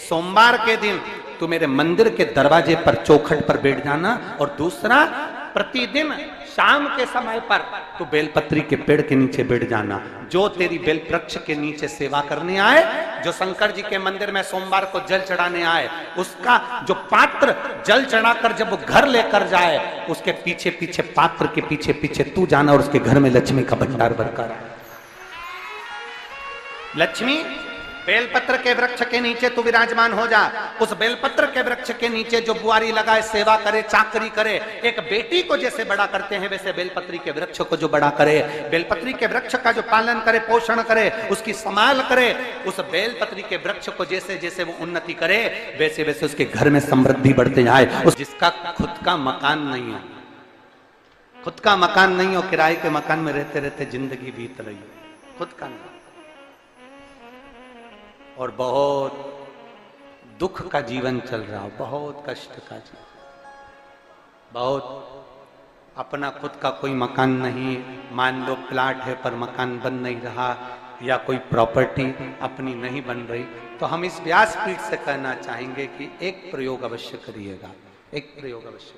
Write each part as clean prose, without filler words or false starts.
सोमवार के दिन तू मेरे मंदिर के दरवाजे पर चौखट पर बैठ जाना, और दूसरा प्रतिदिन शाम के समय पर तू बेलपत्री के पेड़ के नीचे बैठ जाना। जो तेरी बेल वृक्ष के नीचे सेवा करने आए, जो शंकर जी के मंदिर में सोमवार को जल चढ़ाने आए, उसका जो पात्र जल चढ़ाकर जब वो घर लेकर जाए, उसके पीछे पीछे पात्र के पीछे पीछे तू जाना और उसके घर में लक्ष्मी का भंडार भरकर आए। लक्ष्मी बेलपत्र के वृक्ष के नीचे तू विराजमान हो जा। उस बेलपत्र के वृक्ष के नीचे जो बुआरी लगाए, सेवा करे, चाकरी करे, एक बेटी को जैसे बड़ा करते हैं वैसे बेलपत्री के वृक्ष को जो बड़ा करे, बेलपत्री के वृक्ष का जो पालन करे, पोषण करे, उसकी संभाल करे, उस बेलपत्री के वृक्ष को जैसे जैसे वो उन्नति करे वैसे वैसे उसके घर में समृद्धि बढ़ते जाए। उस जिसका खुद का मकान नहीं हो, खुद का मकान नहीं हो, किराए के मकान में रहते रहते जिंदगी बीत रही हो, खुद का नहीं, और बहुत दुख का जीवन चल रहा हो, बहुत कष्ट का जीवन, बहुत अपना खुद का कोई मकान नहीं, मान लो प्लाट है पर मकान बन नहीं रहा, या कोई प्रॉपर्टी अपनी नहीं बन रही, तो हम इस व्यासपीठ से कहना चाहेंगे कि एक प्रयोग अवश्य करिएगा, एक प्रयोग अवश्य।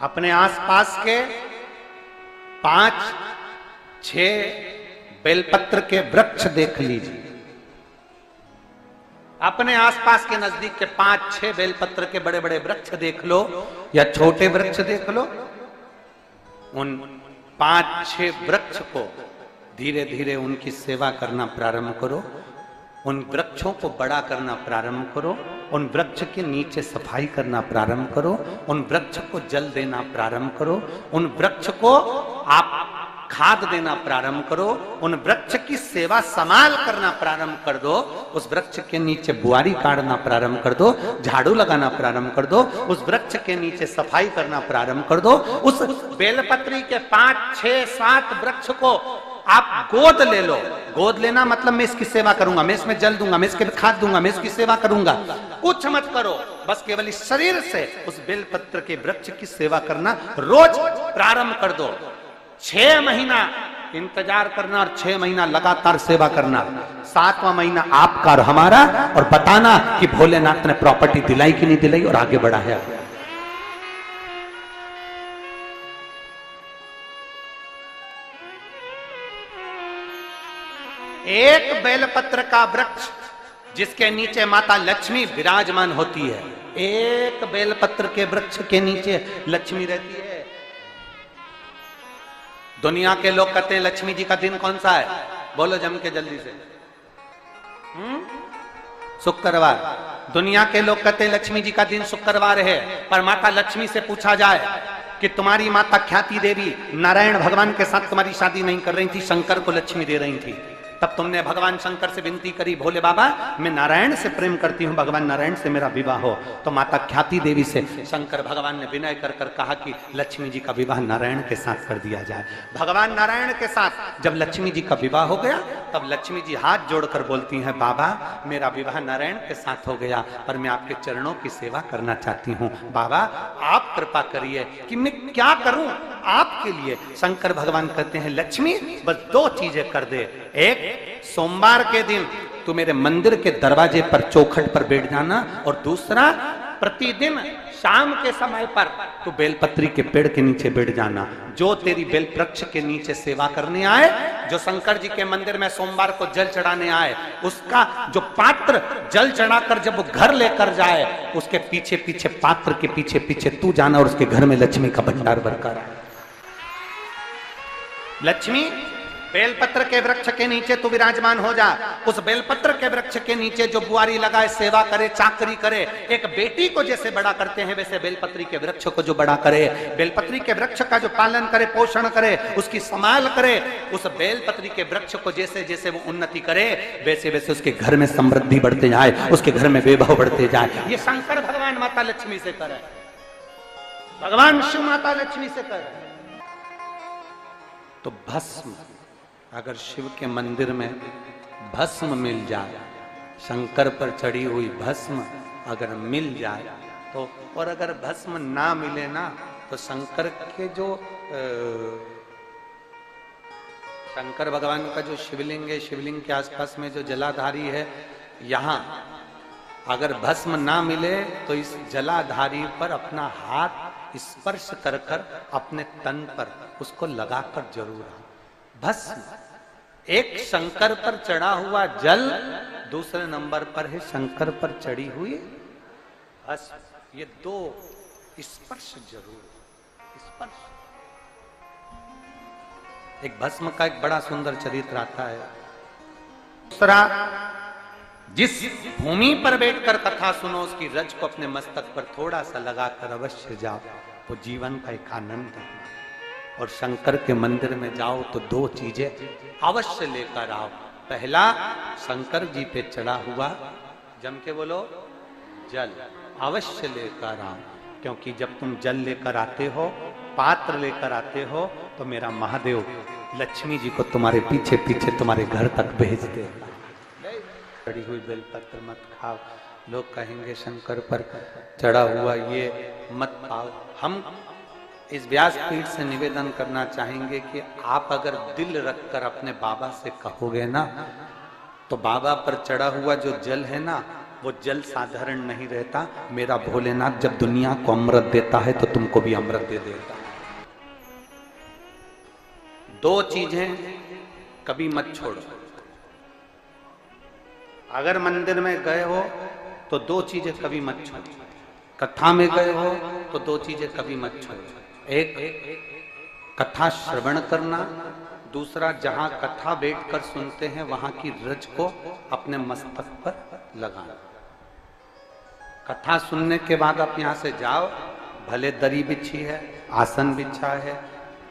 अपने आसपास के 5-6 बेलपत्र के वृक्ष देख लीजिए, अपने आसपास के नजदीक के 5-6 बेलपत्र के बड़े बड़े वृक्ष देख लो या छोटे वृक्ष देख लो। उन 5-6 वृक्ष को धीरे धीरे उनकी सेवा करना प्रारंभ करो, उन वृक्षों को बड़ा करना प्रारंभ करो, उन वृक्ष के नीचे सफाई करना प्रारंभ करो, उन वृक्ष को जल देना प्रारंभ करो, उन वृक्ष को आप खाद देना प्रारंभ करो, उन वृक्ष की सेवा संभाल करना प्रारंभ कर दो, उस वृक्ष के नीचे बुआरी काटना प्रारंभ कर दो, झाड़ू लगाना प्रारंभ कर दो, उस वृक्ष के नीचे सफाई करना प्रारंभ कर दो। उस बेलपत्री के 5-6-7 वृक्ष को आप गोद ले लो। गोद लेना मतलब मैं इसकी सेवा करूंगा, मैं इसमें जल दूंगा, मैं इसके खाद दूंगा, मैं इसकी सेवा करूंगा, कुछ मत करो, बस केवल इस शरीर से उस बेलपत्र के वृक्ष की सेवा करना रोज प्रारंभ कर दो। 6 महीना इंतजार करना और 6 महीना लगातार सेवा करना, 7वां महीना आपका और हमारा, और बताना कि भोलेनाथ ने प्रॉपर्टी दिलाई कि नहीं दिलाई और आगे बढ़ा है। एक बेलपत्र का वृक्ष जिसके नीचे माता लक्ष्मी विराजमान होती है, एक बेलपत्र के वृक्ष के नीचे लक्ष्मी रहती है। दुनिया के लोग कहते हैं लक्ष्मी जी का दिन कौन सा है, बोलो जम के जल्दी से। शुक्रवार। दुनिया के लोग कहते हैं लक्ष्मी जी का दिन शुक्रवार है, पर माता लक्ष्मी से पूछा जाए कि तुम्हारी माता ख्याति देवी नारायण भगवान के साथ तुम्हारी शादी नहीं कर रही थी, शंकर को लक्ष्मी दे रही थी, तब तुमने भगवान शंकर से विनती करी, भोले बाबा मैं नारायण से प्रेम करती हूँ, भगवान नारायण से मेरा विवाह हो। तो माता ख्याति देवी से शंकर भगवान ने विनय कर कर कहा कि लक्ष्मी जी का विवाह नारायण के साथ कर दिया जाए। भगवान नारायण के साथ जब लक्ष्मी जी का विवाह हो गया, तब लक्ष्मी जी हाथ जोड़कर बोलती हैं, बाबा मेरा विवाह नारायण के साथ हो गया, पर मैं आपके चरणों की सेवा करना चाहती हूँ, बाबा आप कृपा करिए कि मैं क्या करूं आपके लिए। शंकर भगवान कहते हैं, लक्ष्मी बस 2 चीजें कर दे, एक सोमवार के दिन तू मेरे मंदिर के दरवाजे पर चौखट पर बैठ जाना, और दूसरा प्रतिदिन शाम के समय पर तू बेलपत्री के पेड़ के नीचे बैठ जाना। जो तेरी बेल वृक्ष के नीचे सेवा करने आए, जो शंकर जी के मंदिर में सोमवार को जल चढ़ाने आए, उसका जो पात्र जल चढ़ाकर जब वो घर लेकर जाए, उसके पीछे पीछे पात्र के पीछे पीछे तू जाना और उसके घर में लक्ष्मी का भंडार भरकर आए। लक्ष्मी बेलपत्र के वृक्ष के नीचे तू विराजमान हो जा। उस बेलपत्र के वृक्ष के नीचे जो बुआरी लगाए, सेवा करे, चाकरी करे, एक बेटी को जैसे बड़ा करते हैं वैसे बेलपत्री के वृक्ष को जो बड़ा करे, बेलपत्री के वृक्ष का जो पालन करे, पोषण करे, उसकी संभाल करे, उस बेलपत्री के वृक्ष को जैसे जैसे वो उन्नति करे वैसे वैसे उसके घर में समृद्धि बढ़ते जाए, उसके घर में वैभव बढ़ते जाए। ये शंकर भगवान माता लक्ष्मी से करे, भगवान शिव माता लक्ष्मी से करे। तो भस्म, अगर शिव के मंदिर में भस्म मिल जाए, शंकर पर चढ़ी हुई भस्म अगर मिल जाए तो, और अगर भस्म ना मिले ना, तो शंकर के जो शंकर भगवान का जो शिवलिंग है, शिवलिंग के आसपास में जो जलाधारी है, यहाँ अगर भस्म ना मिले तो इस जलाधारी पर अपना हाथ स्पर्श कर कर अपने तन पर उसको लगाकर जरूर आओ। भस्म एक शंकर पर चढ़ा हुआ जल, दूसरे नंबर पर है शंकर पर चढ़ी हुई भस्म। ये दो स्पर्श जरूर, स्पर्श। एक भस्म का एक बड़ा सुंदर चरित्र आता है। दूसरा, जिस भूमि पर बैठकर कथा सुनो उसकी रज को अपने मस्तक पर थोड़ा सा लगाकर अवश्य जाओ, वो जीवन का एक आनंद है। और शंकर के मंदिर में जाओ तो दो चीजें अवश्य लेकर आओ। पहला, शंकर जी पे चढ़ा हुआ, जम के बोलो, जल अवश्य लेकर आओ। क्योंकि जब तुम जल लेकर आते हो, पात्र लेकर आते हो, तो मेरा महादेव लक्ष्मी जी को तुम्हारे पीछे पीछे तुम्हारे घर तक भेज देगा। चढ़ी हुई बेलपत्र मत खाओ, लोग कहेंगे शंकर पर चढ़ा हुआ ये मत खाओ। हम इस व्यासपीठ से निवेदन करना चाहेंगे कि आप अगर दिल रखकर अपने बाबा से कहोगे ना, तो बाबा पर चढ़ा हुआ जो जल है ना, वो जल साधारण नहीं रहता। मेरा भोलेनाथ जब दुनिया को अमृत देता है तो तुमको भी अमृत दे देता। दो चीजें कभी मत छोड़ो। अगर मंदिर में गए हो तो दो चीजें कभी मत छोड़ो। कथा में गए हो तो दो चीजें कभी मत छोड़ो। एक, कथा श्रवण करना। दूसरा, जहां कथा बैठकर सुनते हैं वहां की रज को अपने मस्तक पर लगाना। कथा सुनने के बाद आप यहां से जाओ, भले दरी बिछी है, आसन बिछा है,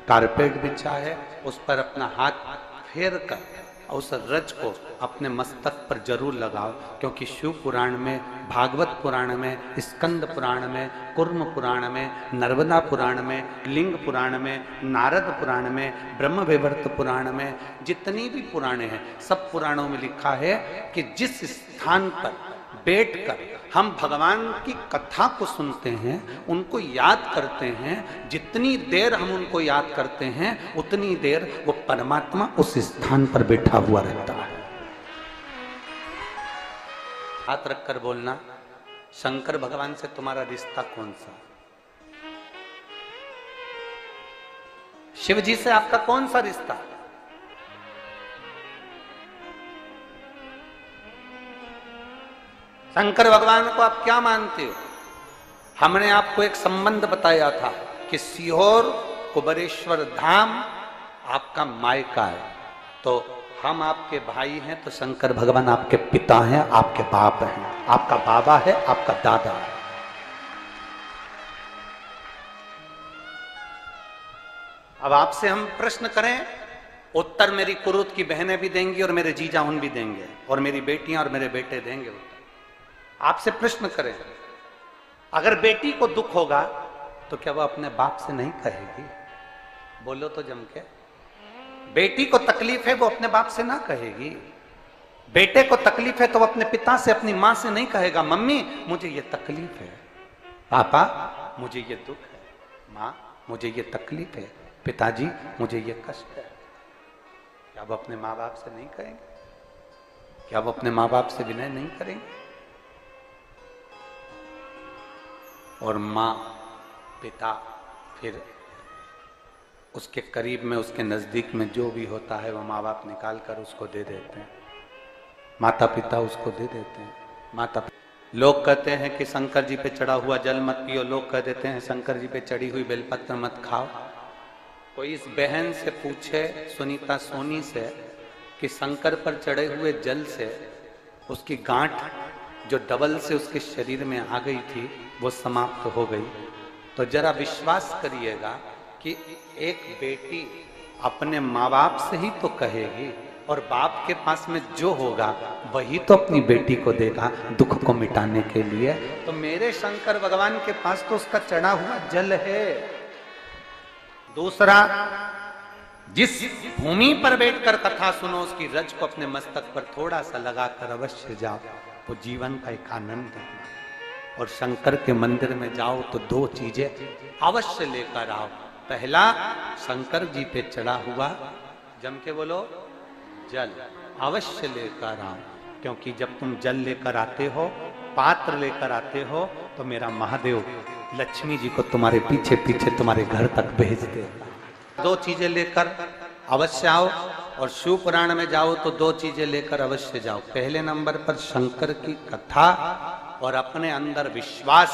कारपेट बिछा है, उस पर अपना हाथ फेर कर उस रज को अपने मस्तक पर जरूर लगाओ। क्योंकि शिव पुराण में, भागवत पुराण में, स्कंद पुराण में, कुर्म पुराण में, नर्मदा पुराण में, लिंग पुराण में, नारद पुराण में, ब्रह्म वैवर्त पुराण में, जितनी भी पुराणे हैं, सब पुराणों में लिखा है कि जिस स्थान पर बैठकर हम भगवान की कथा को सुनते हैं, उनको याद करते हैं, जितनी देर हम उनको याद करते हैं उतनी देर वो परमात्मा उस स्थान पर बैठा हुआ रहता है। हाथ रखकर बोलना, शंकर भगवान से तुम्हारा रिश्ता कौन सा? शिव जी से आपका कौन सा रिश्ता? शंकर भगवान को आप क्या मानते हो? हमने आपको एक संबंध बताया था कि सीहोर कुबेरेश्वर धाम आपका मायका है, तो हम आपके भाई हैं, तो शंकर भगवान आपके पिता हैं, आपके बाप हैं, आपका बाबा है, आपका दादा है। अब आपसे हम प्रश्न करें, उत्तर मेरी कुरुत की बहनें भी देंगी और मेरे जीजा उन भी देंगे और मेरी बेटियां और मेरे बेटे देंगे उत्तर। आपसे प्रश्न करें, अगर बेटी को दुख होगा तो क्या वो अपने बाप से नहीं कहेगी? बोलो तो जम के। बेटी को तकलीफ है वो अपने बाप से ना कहेगी। बेटे को तकलीफ है तो वो अपने पिता से, अपनी मां से नहीं कहेगा, मम्मी मुझे ये तकलीफ है, पापा मुझे ये दुख है, मां मुझे ये तकलीफ है, पिताजी मुझे ये कष्ट है। क्या वो अपने माँ बाप से नहीं कहेंगे? क्या वो अपने माँ बाप से विनय नहीं करेंगे? और माँ, पिता, फिर उसके करीब में, उसके नजदीक में जो भी होता है वो माँ बाप निकाल कर उसको दे देते हैं, माता पिता उसको दे देते हैं। माता लोग कहते हैं कि शंकर जी पे चढ़ा हुआ जल मत पियो, लोग कह देते हैं शंकर जी पे चढ़ी हुई बेलपत्र मत खाओ। कोई इस बहन से पूछे, सुनीता सोनी से, कि शंकर पर चढ़े हुए जल से उसकी गांठ जो डबल से उसके शरीर में आ गई थी वो समाप्त हो गई, तो जरा विश्वास करिएगा कि एक बेटी अपने माँ बाप से ही तो कहेगी, और बाप के पास में जो होगा वही तो अपनी बेटी को देगा दुख को मिटाने के लिए। तो मेरे शंकर भगवान के पास तो उसका चढ़ा हुआ जल है। दूसरा, जिस भूमि पर बैठकर कथा सुनो उसकी रज को अपने मस्तक पर थोड़ा सा लगाकर अवश्य जाओ, वो जीवन का एक आनंद है। और शंकर के मंदिर में जाओ तो दो चीजें अवश्य लेकर आओ। पहला, शंकर जी पे चढ़ा हुआ जम के बोलो, जल अवश्य लेकर आओ, क्योंकि जब तुम जल लेकर आते हो, पात्र लेकर आते हो, तो मेरा महादेव लक्ष्मी जी को तुम्हारे पीछे पीछे तुम्हारे घर तक भेज देगा। दो चीजें लेकर अवश्य आओ, और शिव पुराण में जाओ तो दो चीजें लेकर अवश्य जाओ। पहले नंबर पर शंकर की कथा और अपने अंदर विश्वास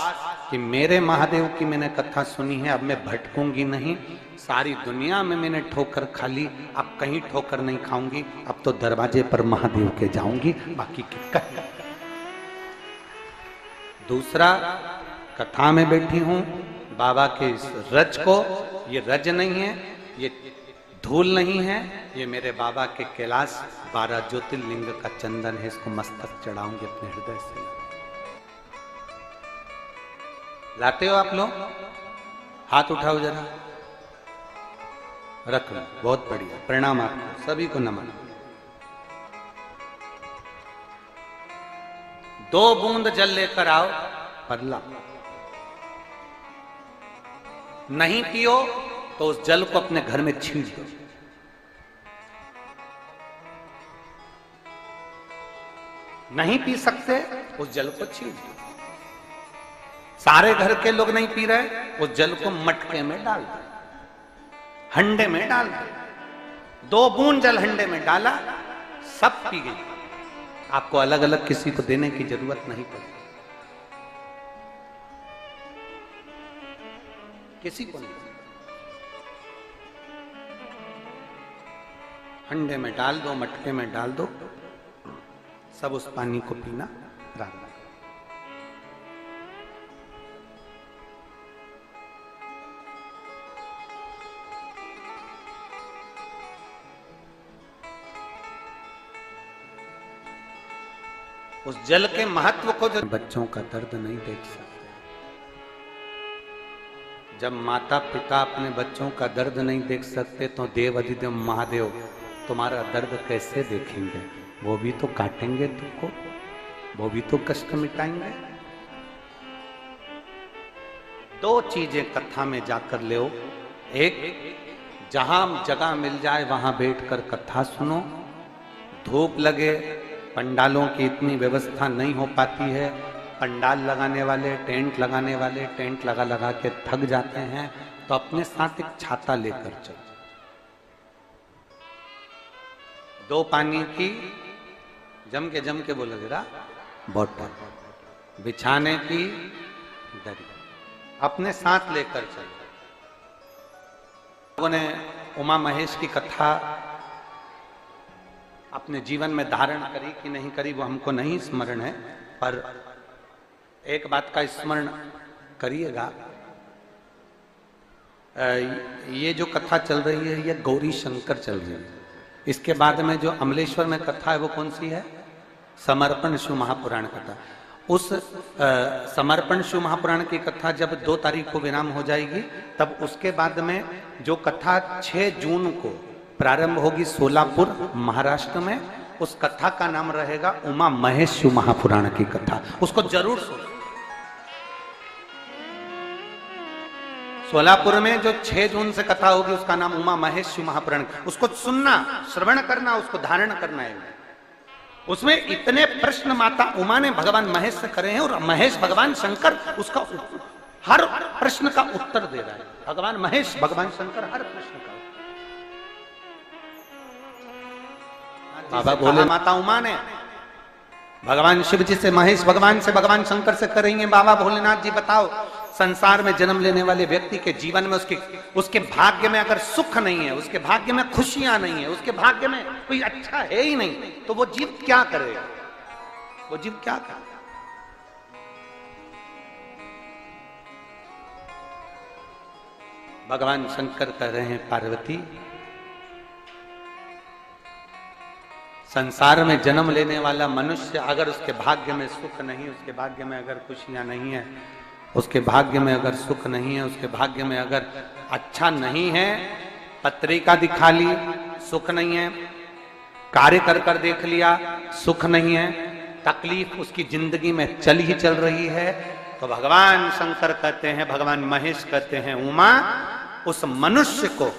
कि मेरे महादेव की मैंने कथा सुनी है, अब मैं भटकूंगी नहीं। सारी दुनिया में मैंने ठोकर खा ली, अब कहीं ठोकर नहीं खाऊंगी, अब तो दरवाजे पर महादेव के जाऊंगी, बाकी की कहीं। दूसरा, कथा में बैठी हूं बाबा के इस रज को, ये रज नहीं है, ये धूल नहीं है, ये मेरे बाबा के कैलाश 12 ज्योतिर्लिंग का चंदन है, इसको मस्तक चढ़ाऊंगी अपने हृदय से। लाते हो आप लोग? हाथ उठाओ जरा, रख लो, बहुत बढ़िया, प्रणाम आपको सभी को, नमन। 2 बूंद जल लेकर आओ, पगला नहीं पियो तो उस जल को अपने घर में छींट दो। नहीं पी सकते, उस जल को छींट दो। सारे घर के लोग नहीं पी रहे, उस जल को मटके में डाल दो, हंडे में डाल दो। 2 बूंद जल हंडे में डाला, सब पी गई। आपको अलग अलग किसी को देने की जरूरत नहीं पड़ी, किसी को नहीं। हंडे में डाल दो, मटके में डाल दो, सब उस पानी को पीना प्रारंभ। उस जल के महत्व को जो बच्चों का दर्द नहीं देख सकते, जब माता पिता अपने बच्चों का दर्द नहीं देख सकते, तो देव अधिदेव महादेव तुम्हारा दर्द कैसे देखेंगे? वो भी तो काटेंगे तुमको, वो भी तो कष्ट मिटाएंगे। 2 चीजें कथा में जाकर ले। एक, जहां जगह मिल जाए वहां बैठकर कथा सुनो। धूप लगे, पंडालों की इतनी व्यवस्था नहीं हो पाती है, पंडाल लगाने वाले, टेंट लगाने वाले टेंट लगा लगा के थक जाते हैं, तो अपने साथ एक छाता लेकर चलो। 2 पानी की जम के बोलो जरा, बोतल, बिछाने की दरी अपने साथ लेकर चलो। लोगों ने उमा महेश की कथा अपने जीवन में धारण करी कि नहीं करी वो हमको नहीं स्मरण है, पर एक बात का स्मरण करिएगा, ये जो कथा चल रही है ये गौरी शंकर चल रही है। इसके बाद में जो अमलेश्वर में कथा है वो कौन सी है? समर्पण शिव महापुराण कथा। उस समर्पण शिव महापुराण की कथा जब 2 तारीख को विराम हो जाएगी, तब उसके बाद में जो कथा 6 जून को प्रारंभ होगी सोलापुर महाराष्ट्र में, उस कथा का नाम रहेगा उमा महेश शिव महापुराण की कथा। उसको जरूर सुनो। सोलापुर में जो 6 जून से कथा होगी उसका नाम उमा महेश शिव महापुराण। उसको सुनना, श्रवण करना, उसको धारण करना है। उसमें इतने प्रश्न माता उमा ने भगवान महेश से करे हैं, और महेश भगवान शंकर उसका हर प्रश्न का उत्तर दे रहा है। भगवान महेश भगवान शंकर हर प्रश्न का। बाबा बोले माता उमा ने भगवान शिव जी से, महेश भगवान से, भगवान शंकर से करेंगे, बाबा भोलेनाथ जी बताओ, संसार में जन्म लेने वाले व्यक्ति के जीवन में उसके भाग्य में अगर सुख नहीं है, उसके भाग्य में खुशियां नहीं है, उसके भाग्य में कोई अच्छा है ही नहीं, तो वो जीव क्या करेगा? वो जीव क्या करेगा? भगवान शंकर कह रहे हैं, पार्वती, संसार में जन्म लेने वाला मनुष्य अगर उसके भाग्य में सुख नहीं, उसके भाग्य में अगर खुशियां नहीं है, उसके भाग्य में अगर सुख नहीं है, उसके भाग्य में अगर अच्छा नहीं है, पत्रिका दिखा ली सुख नहीं है, कार्य कर कर देख लिया सुख नहीं है, तकलीफ उसकी जिंदगी में चल ही चल रही है, तो भगवान शंकर कहते हैं, भगवान महेश कहते हैं, उमा, उस मनुष्य को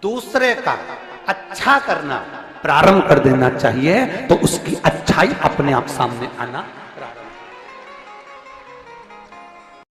दूसरे का अच्छा करना प्रारंभ कर देना चाहिए, तो उसकी अच्छाई अपने आप सामने आना प्रारंभ